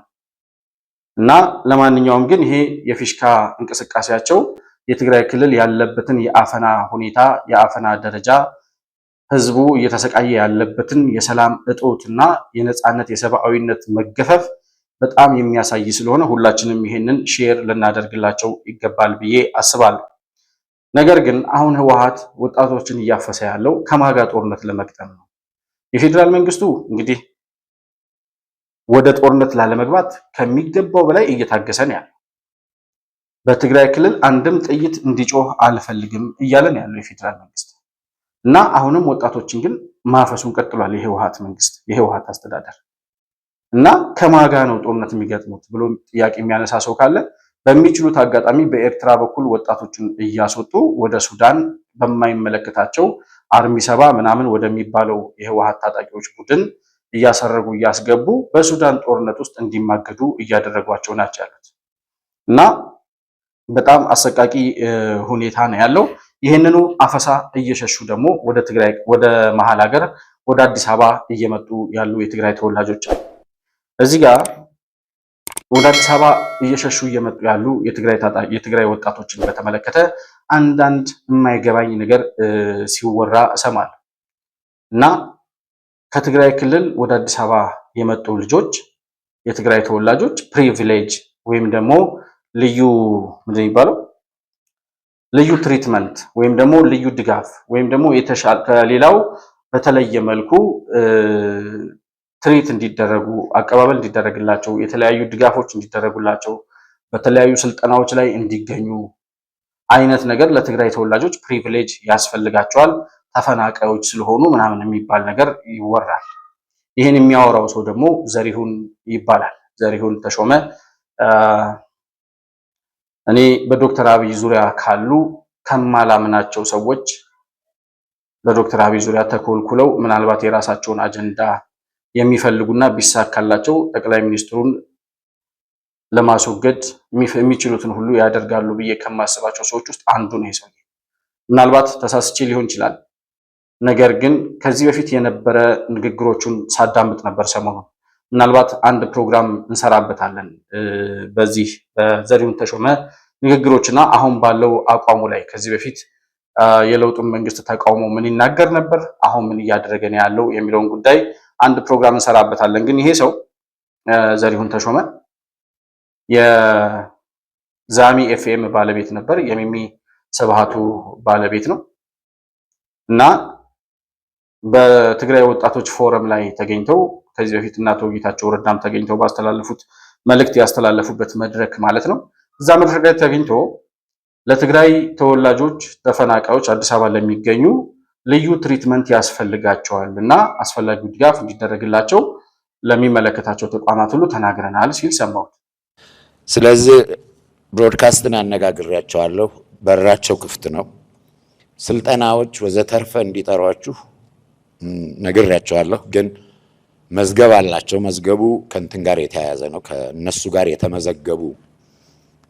እና ለማንኛውም ግን ይሄ የፊሽካ እንቅስቃሴያቸው የትግራይ ክልል ያለበትን የአፈና ሁኔታ የአፈና ደረጃ ህዝቡ እየተሰቃየ ያለበትን የሰላም እጦትና የነጻነት የሰብአዊነት መገፈፍ በጣም የሚያሳይ ስለሆነ ሁላችንም ይሄንን ሼር ልናደርግላቸው ይገባል ብዬ አስባለሁ። ነገር ግን አሁን ህወሓት ወጣቶችን እያፈሰ ያለው ከማጋ ጦርነት ለመቅጠም ነው። የፌዴራል መንግስቱ እንግዲህ ወደ ጦርነት ላለመግባት ከሚገባው በላይ እየታገሰ ነው ያለው። በትግራይ ክልል አንድም ጥይት እንዲጮህ አልፈልግም እያለ ነው ያለው የፌዴራል መንግስት እና አሁንም ወጣቶችን ግን ማፈሱን ቀጥሏል የህወሓት መንግስት የህወሓት አስተዳደር እና ከማጋ ነው ጦርነት የሚገጥሙት ብሎ ጥያቄ የሚያነሳ ሰው ካለ በሚችሉት አጋጣሚ በኤርትራ በኩል ወጣቶችን እያስወጡ ወደ ሱዳን በማይመለከታቸው አርሚ ሰባ ምናምን ወደሚባለው የህወሓት ታጣቂዎች ቡድን እያሰረጉ እያስገቡ በሱዳን ጦርነት ውስጥ እንዲማገዱ እያደረጓቸው ናቸው ያሉት እና በጣም አሰቃቂ ሁኔታ ነው ያለው። ይህንኑ አፈሳ እየሸሹ ደግሞ ወደ ትግራይ ወደ መሀል ሀገር ወደ አዲስ አበባ እየመጡ ያሉ የትግራይ ተወላጆች እዚህ ጋር ወደ አዲስ አበባ እየሸሹ እየመጡ ያሉ የትግራይ ወጣቶችን በተመለከተ አንዳንድ የማይገባኝ ነገር ሲወራ እሰማለሁ እና ከትግራይ ክልል ወደ አዲስ አበባ የመጡ ልጆች የትግራይ ተወላጆች ፕሪቪሌጅ ወይም ደግሞ ልዩ ምንድን የሚባለው ልዩ ትሪትመንት ወይም ደግሞ ልዩ ድጋፍ ወይም ደግሞ የተሻለ ከሌላው በተለየ መልኩ ትሪት እንዲደረጉ አቀባበል እንዲደረግላቸው የተለያዩ ድጋፎች እንዲደረጉላቸው በተለያዩ ስልጠናዎች ላይ እንዲገኙ አይነት ነገር ለትግራይ ተወላጆች ፕሪቪሌጅ ያስፈልጋቸዋል ተፈናቃዮች ስለሆኑ ምናምን የሚባል ነገር ይወራል። ይህን የሚያወራው ሰው ደግሞ ዘሪሁን ይባላል። ዘሪሁን ተሾመ እኔ በዶክተር አብይ ዙሪያ ካሉ ከማላምናቸው ሰዎች በዶክተር አብይ ዙሪያ ተኮልኩለው ምናልባት የራሳቸውን አጀንዳ የሚፈልጉና ቢሳካላቸው ጠቅላይ ሚኒስትሩን ለማስወገድ የሚችሉትን ሁሉ ያደርጋሉ ብዬ ከማስባቸው ሰዎች ውስጥ አንዱ ነው ይሰው። ምናልባት ተሳስቼ ሊሆን ይችላል። ነገር ግን ከዚህ በፊት የነበረ ንግግሮቹን ሳዳምጥ ነበር ሰሞኑን። ምናልባት አንድ ፕሮግራም እንሰራበታለን በዚህ በዘሪሁን ተሾመ ንግግሮችና አሁን ባለው አቋሙ ላይ ከዚህ በፊት የለውጡን መንግስት ተቃውሞ ምን ይናገር ነበር፣ አሁን ምን እያደረገ ነው ያለው የሚለውን ጉዳይ አንድ ፕሮግራም እንሰራበታለን። ግን ይሄ ሰው ዘሪሁን ተሾመ የዛሚ ኤፍኤም ባለቤት ነበር፣ የሚሚ ስብሃቱ ባለቤት ነው እና በትግራይ ወጣቶች ፎረም ላይ ተገኝተው ከዚህ በፊት እናቶ ጌታቸው ረዳም ተገኝተው ባስተላለፉት መልእክት ያስተላለፉበት መድረክ ማለት ነው። እዛ መድረክ ላይ ተገኝቶ ለትግራይ ተወላጆች ተፈናቃዮች አዲስ አበባ ለሚገኙ ልዩ ትሪትመንት ያስፈልጋቸዋል እና አስፈላጊው ድጋፍ እንዲደረግላቸው ለሚመለከታቸው ተቋማት ሁሉ ተናግረናል ሲል ሰማሁት። ስለዚህ ብሮድካስትን አነጋግሬያቸዋለሁ። በራቸው ክፍት ነው። ስልጠናዎች ወዘተርፈ እንዲጠሯችሁ ነግሬያቸዋለሁ። ግን መዝገብ አላቸው። መዝገቡ ከእንትን ጋር የተያያዘ ነው። ከነሱ ጋር የተመዘገቡ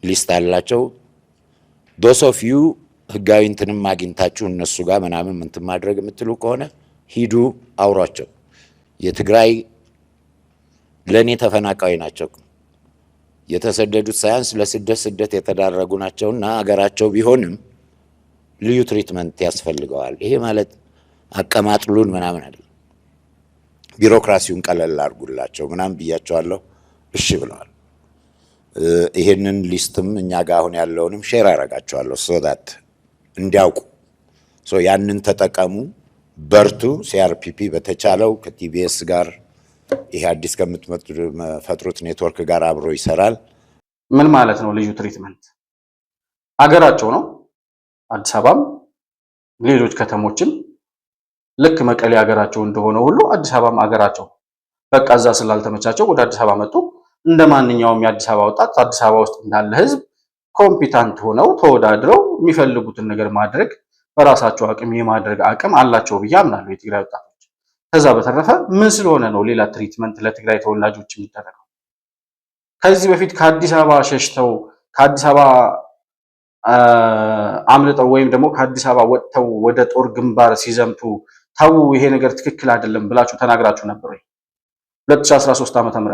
ሊስት አላቸው። ዶስ ኦፍ ዩ ህጋዊ እንትንም አግኝታችሁ እነሱ ጋር ምናምን እንትን ማድረግ የምትሉ ከሆነ ሂዱ አውሯቸው። የትግራይ ለኔ ተፈናቃይ ናቸው። የተሰደዱት ሳያንስ ለስደት የተዳረጉ ናቸውና አገራቸው ቢሆንም ልዩ ትሪትመንት ያስፈልገዋል። ይሄ ማለት አቀማጥሉን ምናምን አይደለም። ቢሮክራሲውን ቀለል አድርጉላቸው ምናምን ብያቸዋለሁ። እሺ ብለዋል። ይሄንን ሊስትም እኛ ጋር አሁን ያለውንም ሼር አደርጋቸዋለሁ ሶዳት እንዲያውቁ። ያንን ተጠቀሙ፣ በርቱ። ሲአርፒፒ በተቻለው ከቲቢኤስ ጋር ይሄ አዲስ ከምትፈጥሩት ኔትወርክ ጋር አብሮ ይሰራል። ምን ማለት ነው ልዩ ትሪትመንት? አገራቸው ነው። አዲስ አበባም ሌሎች ከተሞችም ልክ መቀሌ ሀገራቸው እንደሆነ ሁሉ አዲስ አበባም ሀገራቸው። በቃ እዛ ስላልተመቻቸው ወደ አዲስ አበባ መጡ። እንደ ማንኛውም የአዲስ አበባ ወጣት አዲስ አበባ ውስጥ እንዳለ ህዝብ ኮምፒታንት ሆነው ተወዳድረው የሚፈልጉትን ነገር ማድረግ በራሳቸው አቅም የማድረግ አቅም አላቸው ብዬ አምናለሁ የትግራይ ወጣቶች። ከዛ በተረፈ ምን ስለሆነ ነው ሌላ ትሪትመንት ለትግራይ ተወላጆች የሚደረገው? ከዚህ በፊት ከአዲስ አበባ ሸሽተው ከአዲስ አበባ አምልጠው ወይም ደግሞ ከአዲስ አበባ ወጥተው ወደ ጦር ግንባር ሲዘምቱ ተው ይሄ ነገር ትክክል አይደለም ብላችሁ ተናግራችሁ ነበር ወይ? 2013 ዓ.ም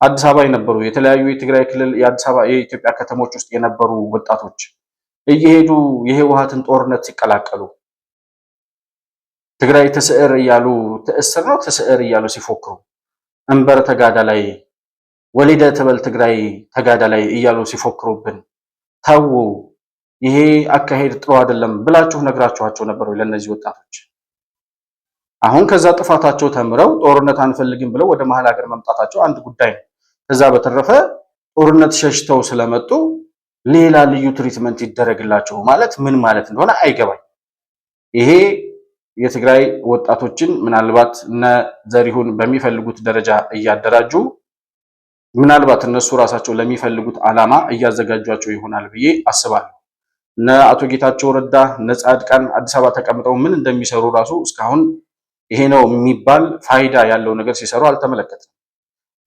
አዲስ አበባ የነበሩ የተለያዩ የትግራይ ክልል የአዲስ አበባ የኢትዮጵያ ከተሞች ውስጥ የነበሩ ወጣቶች እየሄዱ የህወሓትን ጦርነት ሲቀላቀሉ ትግራይ ተስዕር እያሉ ተእስር ነው ተስዕር እያሉ ሲፎክሩ እንበር ተጋዳ ላይ ወሊደ ተበል ትግራይ ተጋዳ ላይ እያሉ ሲፎክሩብን ተው ይሄ አካሄድ ጥሩ አይደለም ብላችሁ ነግራችኋቸው ነበር ወይ ለነዚህ ወጣቶች? አሁን ከዛ ጥፋታቸው ተምረው ጦርነት አንፈልግም ብለው ወደ መሀል ሀገር መምጣታቸው አንድ ጉዳይ ነው። ከዛ በተረፈ ጦርነት ሸሽተው ስለመጡ ሌላ ልዩ ትሪትመንት ይደረግላቸው ማለት ምን ማለት እንደሆነ አይገባኝ። ይሄ የትግራይ ወጣቶችን ምናልባት እነ ዘሪሁን በሚፈልጉት ደረጃ እያደራጁ ምናልባት እነሱ ራሳቸው ለሚፈልጉት ዓላማ እያዘጋጇቸው ይሆናል ብዬ አስባለሁ። እነ አቶ ጌታቸው ረዳ እነ ጻድቃን አዲስ አበባ ተቀምጠው ምን እንደሚሰሩ ራሱ እስካሁን ይሄ ነው የሚባል ፋይዳ ያለው ነገር ሲሰሩ አልተመለከትንም።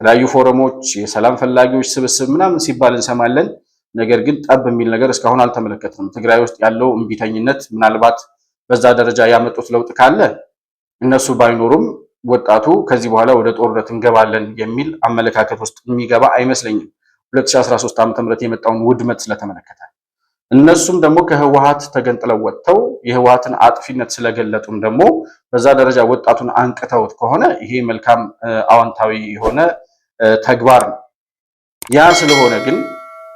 የተለያዩ ፎረሞች የሰላም ፈላጊዎች ስብስብ ምናምን ሲባል እንሰማለን። ነገር ግን ጠብ የሚል ነገር እስካሁን አልተመለከትንም። ትግራይ ውስጥ ያለው እምቢተኝነት ምናልባት በዛ ደረጃ ያመጡት ለውጥ ካለ እነሱ ባይኖሩም ወጣቱ ከዚህ በኋላ ወደ ጦርነት እንገባለን የሚል አመለካከት ውስጥ የሚገባ አይመስለኝም። 2013 ዓ.ም የመጣውን ውድመት ስለተመለከተ እነሱም ደግሞ ከህወሓት ተገንጥለው ወጥተው የህወሓትን አጥፊነት ስለገለጡም ደግሞ በዛ ደረጃ ወጣቱን አንቅተውት ከሆነ ይሄ መልካም አዎንታዊ የሆነ ተግባር ነው። ያ ስለሆነ ግን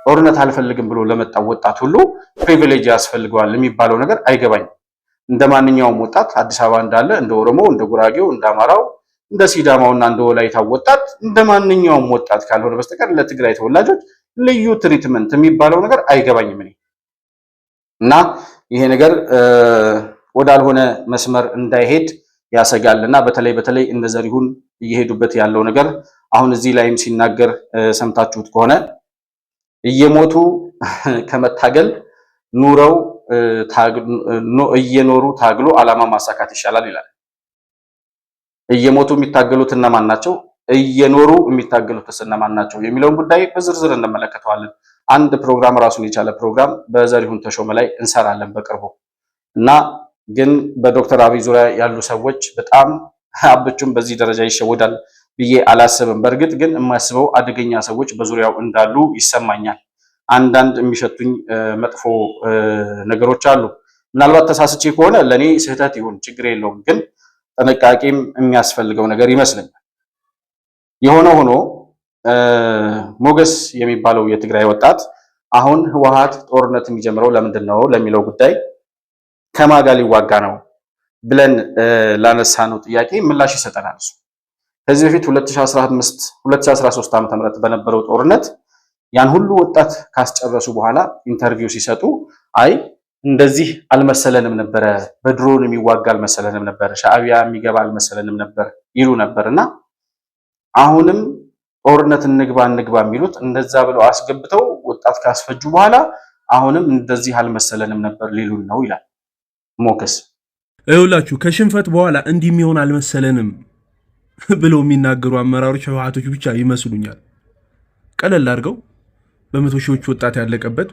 ጦርነት አልፈልግም ብሎ ለመጣው ወጣት ሁሉ ፕሪቪሌጅ ያስፈልገዋል የሚባለው ነገር አይገባኝም። እንደ ማንኛውም ወጣት አዲስ አበባ እንዳለ እንደ ኦሮሞ፣ እንደ ጉራጌው፣ እንደ አማራው፣ እንደ ሲዳማውና እንደ ወላይታው ወጣት እንደ ማንኛውም ወጣት ካልሆነ በስተቀር ለትግራይ ተወላጆች ልዩ ትሪትመንት የሚባለው ነገር አይገባኝም እኔ እና ይሄ ነገር ወዳልሆነ መስመር እንዳይሄድ ያሰጋልና በተለይ እንደ ዘሪሁን እየሄዱበት ያለው ነገር አሁን እዚህ ላይም ሲናገር ሰምታችሁት ከሆነ እየሞቱ ከመታገል ኑረው እየኖሩ ታግሎ ዓላማ ማሳካት ይሻላል ይላል። እየሞቱ የሚታገሉት እነማን ናቸው? እየኖሩ የሚታገሉት እነማን ናቸው የሚለውን ጉዳይ በዝርዝር እንመለከተዋለን። አንድ ፕሮግራም ራሱን የቻለ ፕሮግራም በዘሪሁን ተሾመ ላይ እንሰራለን በቅርቡ እና ግን በዶክተር አብይ ዙሪያ ያሉ ሰዎች በጣም አብቹም በዚህ ደረጃ ይሸወዳል ብዬ አላስብም። በእርግጥ ግን የማስበው አደገኛ ሰዎች በዙሪያው እንዳሉ ይሰማኛል። አንዳንድ የሚሸቱኝ መጥፎ ነገሮች አሉ። ምናልባት ተሳስቼ ከሆነ ለኔ ስህተት ይሁን ችግር የለውም፣ ግን ጥንቃቄም የሚያስፈልገው ነገር ይመስለኛል። የሆነ ሆኖ ሞገስ የሚባለው የትግራይ ወጣት አሁን ህወሓት ጦርነት የሚጀምረው ለምንድን ነው ለሚለው ጉዳይ ከማን ጋር ሊዋጋ ነው ብለን ላነሳነው ጥያቄ ምላሽ ይሰጠናል። እሱ ከዚህ በፊት 2013 ዓ.ም በነበረው ጦርነት ያን ሁሉ ወጣት ካስጨረሱ በኋላ ኢንተርቪው ሲሰጡ አይ እንደዚህ አልመሰለንም ነበረ፣ በድሮን የሚዋጋ አልመሰለንም ነበር፣ ሻዕቢያ የሚገባ አልመሰለንም ነበር ይሉ ነበርና አሁንም ጦርነት እንግባ የሚሉት እንደዛ ብለው አስገብተው ወጣት ካስፈጁ በኋላ አሁንም እንደዚህ አልመሰለንም ነበር ሊሉን ነው ይላል ሞገስ። ይኸውላችሁ ከሽንፈት በኋላ እንዲህ የሚሆን አልመሰለንም ብለው የሚናገሩ አመራሮች ህወሓቶች ብቻ ይመስሉኛል። ቀለል አድርገው በመቶ ሺዎች ወጣት ያለቀበት፣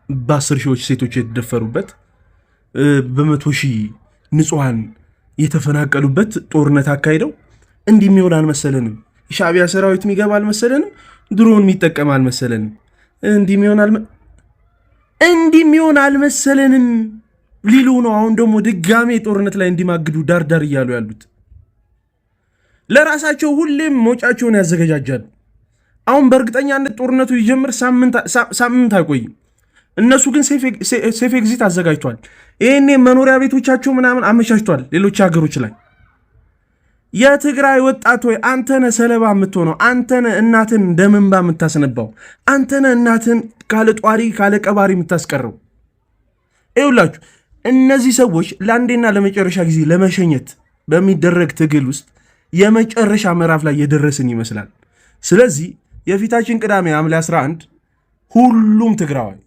በ10 ሺዎች ሴቶች የተደፈሩበት፣ በመቶ ሺህ ንጹሃን የተፈናቀሉበት ጦርነት አካሂደው እንዲህ የሚሆን አልመሰለንም፣ ሻዕቢያ ሰራዊት የሚገባ አልመሰለንም፣ ድሮን የሚጠቀም አልመሰለንም፣ እንዲህ የሚሆን አልመሰለንም ሊሉ ነው። አሁን ደግሞ ድጋሜ ጦርነት ላይ እንዲማግዱ ዳርዳር እያሉ ያሉት ለራሳቸው ሁሌም መውጫቸውን ያዘገጃጃሉ። አሁን በእርግጠኛነት ጦርነቱ ይጀምር ሳምንት አይቆይም። እነሱ ግን ሴፍ ኤግዚት አዘጋጅቷል። ይሄኔ መኖሪያ ቤቶቻቸው ምናምን አመቻችቷል። ሌሎች ሀገሮች ላይ የትግራይ ወጣት ሆይ አንተነ ሰለባ የምትሆነው፣ አንተነ እናትን ደምንባ የምታስነባው፣ አንተነ እናትን ካለ ጧሪ ካለ ቀባሪ የምታስቀረው። ይኸውላችሁ እነዚህ ሰዎች ለአንዴና ለመጨረሻ ጊዜ ለመሸኘት በሚደረግ ትግል ውስጥ የመጨረሻ ምዕራፍ ላይ የደረስን ይመስላል። ስለዚህ የፊታችን ቅዳሜ ሐምሌ 11 ሁሉም ትግራዋይ፣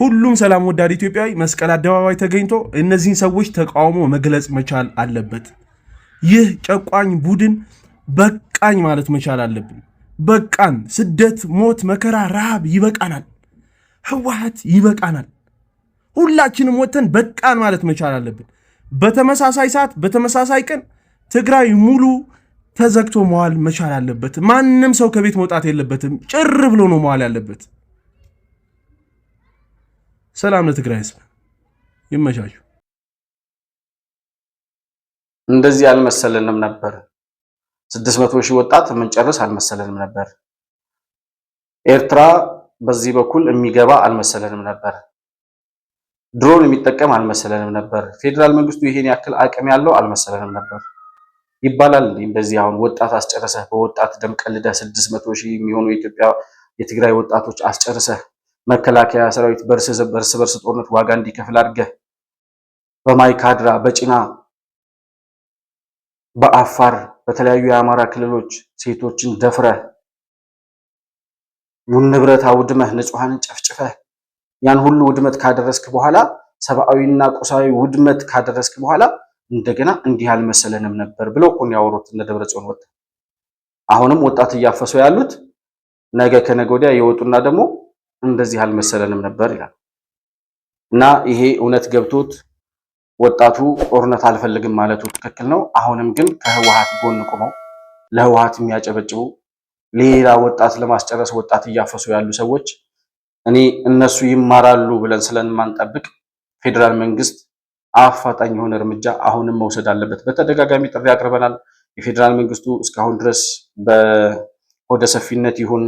ሁሉም ሰላም ወዳድ ኢትዮጵያዊ መስቀል አደባባይ ተገኝቶ እነዚህን ሰዎች ተቃውሞ መግለጽ መቻል አለበት። ይህ ጨቋኝ ቡድን በቃኝ ማለት መቻል አለብን። በቃን። ስደት፣ ሞት፣ መከራ፣ ረሃብ ይበቃናል። ህወሓት ይበቃናል። ሁላችንም ወጥተን በቃን ማለት መቻል አለብን። በተመሳሳይ ሰዓት በተመሳሳይ ቀን ትግራይ ሙሉ ተዘግቶ መዋል መቻል አለበት። ማንም ሰው ከቤት መውጣት የለበትም። ጭር ብሎ ነው መዋል ያለበት። ሰላም ለትግራይ ህዝብ፣ ይመቻችሁ። እንደዚህ አልመሰለንም ነበር። 600 ሺህ ወጣት የምንጨርስ አልመሰለንም ነበር። ኤርትራ በዚህ በኩል የሚገባ አልመሰለንም ነበር። ድሮን የሚጠቀም አልመሰለንም ነበር። ፌዴራል መንግስቱ ይሄን ያክል አቅም ያለው አልመሰለንም ነበር ይባላል። እንደዚህ አሁን ወጣት አስጨርሰህ በወጣት ደም ቀልደህ 600 ሺህ የሚሆኑ የትግራይ ወጣቶች አስጨርሰህ መከላከያ ሰራዊት በርስ በርስ ጦርነት ዋጋ እንዲከፍል አድርገህ በማይካድራ በጭና በአፋር በተለያዩ የአማራ ክልሎች ሴቶችን ደፍረህ ንብረት አውድመህ ንጹሃንን ጨፍጭፈህ ያን ሁሉ ውድመት ካደረስክ በኋላ ሰብአዊና ቁሳዊ ውድመት ካደረስክ በኋላ እንደገና እንዲህ አልመሰለንም ነበር ብሎ እኮ ነው ያወሩት እነ ደብረጽዮን ወጣ። አሁንም ወጣት እያፈሱ ያሉት ነገ ከነገ ወዲያ የወጡና ደግሞ እንደዚህ አልመሰለንም ነበር ይላል። እና ይሄ እውነት ገብቶት ወጣቱ ጦርነት አልፈልግም ማለቱ ትክክል ነው። አሁንም ግን ከህወሓት ጎን ቆመው ለህወሓት የሚያጨበጭቡ ሌላ ወጣት ለማስጨረስ ወጣት እያፈሱ ያሉ ሰዎች እኔ እነሱ ይማራሉ ብለን ስለማንጠብቅ ፌዴራል መንግስት አፋጣኝ የሆነ እርምጃ አሁንም መውሰድ አለበት። በተደጋጋሚ ጥሪ አቅርበናል። የፌዴራል መንግስቱ እስካሁን ድረስ በሆደ ሰፊነት ይሁን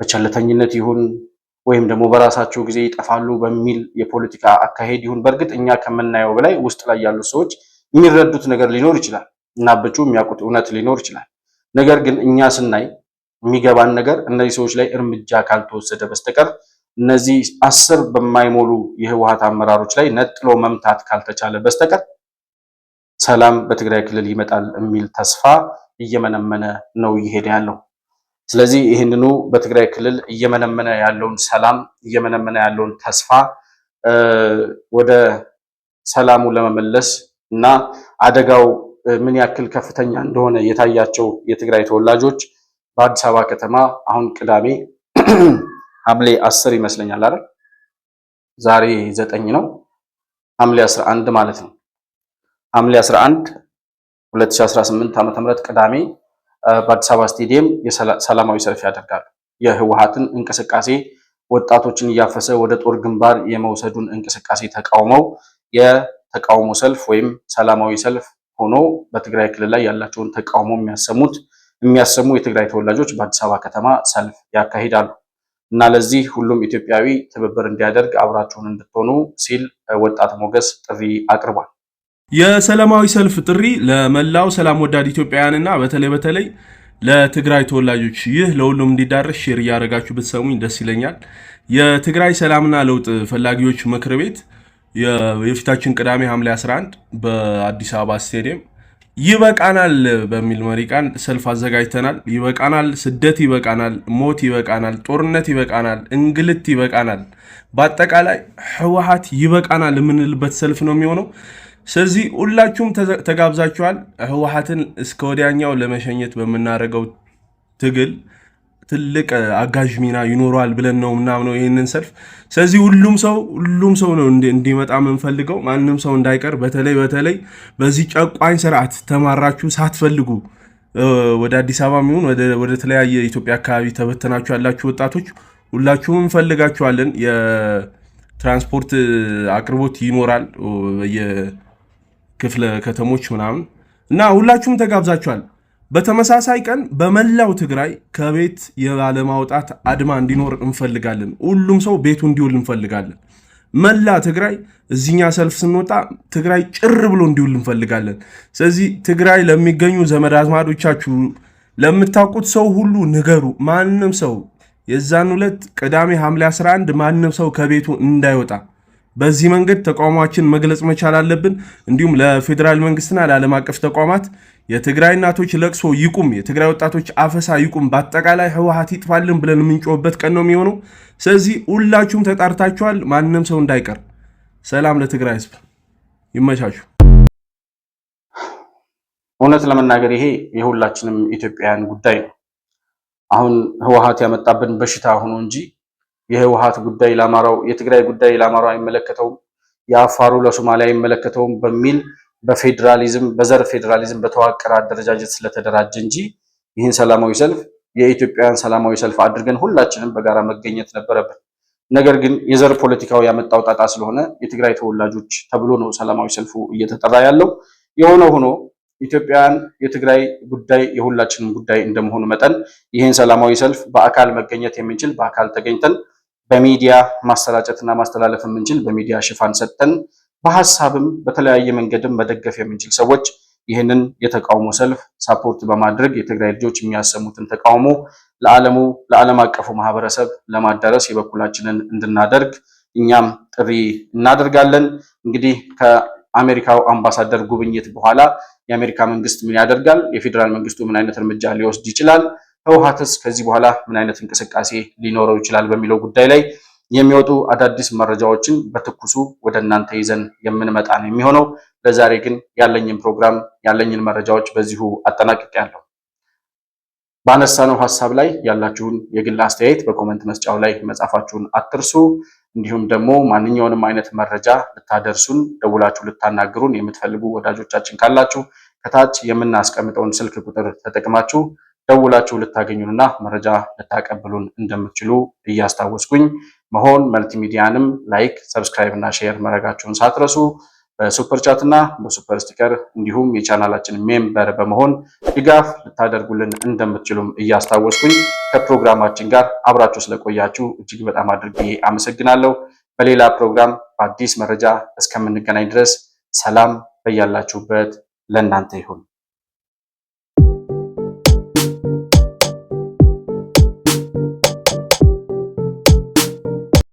በቸልተኝነት ይሁን ወይም ደግሞ በራሳቸው ጊዜ ይጠፋሉ በሚል የፖለቲካ አካሄድ ይሁን በእርግጥ እኛ ከምናየው በላይ ውስጥ ላይ ያሉ ሰዎች የሚረዱት ነገር ሊኖር ይችላል እና በጩ የሚያውቁት እውነት ሊኖር ይችላል። ነገር ግን እኛ ስናይ የሚገባን ነገር እነዚህ ሰዎች ላይ እርምጃ ካልተወሰደ በስተቀር እነዚህ 10 በማይሞሉ የህወሓት አመራሮች ላይ ነጥሎ መምታት ካልተቻለ በስተቀር ሰላም በትግራይ ክልል ይመጣል የሚል ተስፋ እየመነመነ ነው እየሄደ ያለው። ስለዚህ ይህንኑ በትግራይ ክልል እየመነመነ ያለውን ሰላም እየመነመነ ያለውን ተስፋ ወደ ሰላሙ ለመመለስ እና አደጋው ምን ያክል ከፍተኛ እንደሆነ የታያቸው የትግራይ ተወላጆች በአዲስ አበባ ከተማ አሁን ቅዳሜ ሐምሌ 10 ይመስለኛል አይደል? ዛሬ 9 ነው። ሐምሌ 11 ማለት ነው። ሐምሌ 11 2018 ዓ.ም ቅዳሜ በአዲስ አበባ ስቴዲየም የሰላማዊ ሰልፍ ያደርጋሉ። የህወሓትን እንቅስቃሴ ወጣቶችን እያፈሰ ወደ ጦር ግንባር የመውሰዱን እንቅስቃሴ ተቃውመው የተቃውሞ ሰልፍ ወይም ሰላማዊ ሰልፍ ሆኖ በትግራይ ክልል ላይ ያላቸውን ተቃውሞ የሚያሰሙ የትግራይ ተወላጆች በአዲስ አበባ ከተማ ሰልፍ ያካሂዳሉ እና ለዚህ ሁሉም ኢትዮጵያዊ ትብብር እንዲያደርግ አብራችሁን እንድትሆኑ ሲል ወጣት ሞገስ ጥሪ አቅርቧል። የሰላማዊ ሰልፍ ጥሪ ለመላው ሰላም ወዳድ ኢትዮጵያውያንና በተለይ ለትግራይ ተወላጆች ይህ ለሁሉም እንዲዳረስ ሼር እያደረጋችሁ ብትሰሙኝ ደስ ይለኛል። የትግራይ ሰላምና ለውጥ ፈላጊዎች ምክር ቤት የፊታችን ቅዳሜ ሐምሌ 11 በአዲስ አበባ ስቴዲየም ይበቃናል በሚል መሪ ቃል ሰልፍ አዘጋጅተናል። ይበቃናል፣ ስደት ይበቃናል፣ ሞት ይበቃናል፣ ጦርነት ይበቃናል፣ እንግልት ይበቃናል፣ በአጠቃላይ ህወሓት ይበቃናል የምንልበት ሰልፍ ነው የሚሆነው። ስለዚህ ሁላችሁም ተጋብዛችኋል። ህወሓትን እስከ ወዲያኛው ለመሸኘት በምናደርገው ትግል ትልቅ አጋዥ ሚና ይኖረዋል ብለን ነው ምናምነው ይህንን ሰልፍ። ስለዚህ ሁሉም ሰው ነው እንዲመጣ የምንፈልገው፣ ማንም ሰው እንዳይቀር። በተለይ በዚህ ጨቋኝ ስርዓት ተማራችሁ ሳትፈልጉ ወደ አዲስ አበባ የሚሆን ወደ ተለያየ የኢትዮጵያ አካባቢ ተበተናችሁ ያላችሁ ወጣቶች ሁላችሁም እንፈልጋችኋለን። የትራንስፖርት አቅርቦት ይኖራል የክፍለ ከተሞች ምናምን እና ሁላችሁም ተጋብዛችኋል። በተመሳሳይ ቀን በመላው ትግራይ ከቤት ያለማውጣት አድማ እንዲኖር እንፈልጋለን። ሁሉም ሰው ቤቱ እንዲውል እንፈልጋለን። መላ ትግራይ እዚኛ ሰልፍ ስንወጣ ትግራይ ጭር ብሎ እንዲውል እንፈልጋለን። ስለዚህ ትግራይ ለሚገኙ ዘመድ አዝማዶቻችሁ ለምታውቁት ሰው ሁሉ ንገሩ። ማንም ሰው የዛን ዕለት ቅዳሜ ሐምሌ 11 ማንም ሰው ከቤቱ እንዳይወጣ በዚህ መንገድ ተቃውሟችን መግለጽ መቻል አለብን። እንዲሁም ለፌዴራል መንግስትና ለዓለም አቀፍ ተቋማት የትግራይ እናቶች ለቅሶ ይቁም፣ የትግራይ ወጣቶች አፈሳ ይቁም፣ በአጠቃላይ ህወሓት ይጥፋልን ብለን የምንጮህበት ቀን ነው የሚሆነው። ስለዚህ ሁላችሁም ተጣርታችኋል፣ ማንም ሰው እንዳይቀር። ሰላም ለትግራይ ህዝብ፣ ይመቻችሁ። እውነት ለመናገር ይሄ የሁላችንም ኢትዮጵያውያን ጉዳይ ነው። አሁን ህወሓት ያመጣብን በሽታ ሆኖ እንጂ የህወሓት ጉዳይ ለአማራው፣ የትግራይ ጉዳይ ለአማራው አይመለከተውም፣ የአፋሩ ለሶማሊያ አይመለከተውም በሚል በፌዴራሊዝም በዘር ፌዴራሊዝም በተዋቀረ አደረጃጀት ስለተደራጀ እንጂ ይህን ሰላማዊ ሰልፍ የኢትዮጵያውያን ሰላማዊ ሰልፍ አድርገን ሁላችንም በጋራ መገኘት ነበረብን። ነገር ግን የዘር ፖለቲካው ያመጣው ጣጣ ስለሆነ የትግራይ ተወላጆች ተብሎ ነው ሰላማዊ ሰልፉ እየተጠራ ያለው። የሆነ ሆኖ ኢትዮጵያውያን የትግራይ ጉዳይ የሁላችንም ጉዳይ እንደመሆኑ መጠን ይህን ሰላማዊ ሰልፍ በአካል መገኘት የምንችል በአካል ተገኝተን በሚዲያ ማሰራጨትና ማስተላለፍ የምንችል በሚዲያ ሽፋን ሰጥተን በሐሳብም በተለያየ መንገድም መደገፍ የምንችል ሰዎች ይህንን የተቃውሞ ሰልፍ ሳፖርት በማድረግ የትግራይ ልጆች የሚያሰሙትን ተቃውሞ ለዓለም አቀፉ ማህበረሰብ ለማዳረስ የበኩላችንን እንድናደርግ እኛም ጥሪ እናደርጋለን። እንግዲህ ከአሜሪካው አምባሳደር ጉብኝት በኋላ የአሜሪካ መንግስት ምን ያደርጋል? የፌዴራል መንግስቱ ምን አይነት እርምጃ ሊወስድ ይችላል? ህወሓትስ ከዚህ በኋላ ምን አይነት እንቅስቃሴ ሊኖረው ይችላል? በሚለው ጉዳይ ላይ የሚወጡ አዳዲስ መረጃዎችን በትኩሱ ወደ እናንተ ይዘን የምንመጣ ነው የሚሆነው። ለዛሬ ግን ያለኝን መረጃዎች በዚሁ አጠናቅቄያለሁ። ባነሳነው ሐሳብ ላይ ያላችሁን የግል አስተያየት በኮመንት መስጫው ላይ መጻፋችሁን አትርሱ። እንዲሁም ደግሞ ማንኛውንም አይነት መረጃ ልታደርሱን ደውላችሁ ልታናግሩን የምትፈልጉ ወዳጆቻችን ካላችሁ ከታች የምናስቀምጠውን ስልክ ቁጥር ተጠቅማችሁ ደውላችሁ ልታገኙንና መረጃ ልታቀብሉን እንደምትችሉ እያስታወስኩኝ መሆን መልቲሚዲያንም ላይክ፣ ሰብስክራይብ እና ሼር ማድረጋችሁን ሳትረሱ በሱፐር ቻት እና በሱፐር ስቲከር እንዲሁም የቻናላችን ሜምበር በመሆን ድጋፍ ልታደርጉልን እንደምትችሉም እያስታወስኩኝ ከፕሮግራማችን ጋር አብራችሁ ስለቆያችሁ እጅግ በጣም አድርጌ አመሰግናለሁ። በሌላ ፕሮግራም በአዲስ መረጃ እስከምንገናኝ ድረስ ሰላም በያላችሁበት ለእናንተ ይሁን።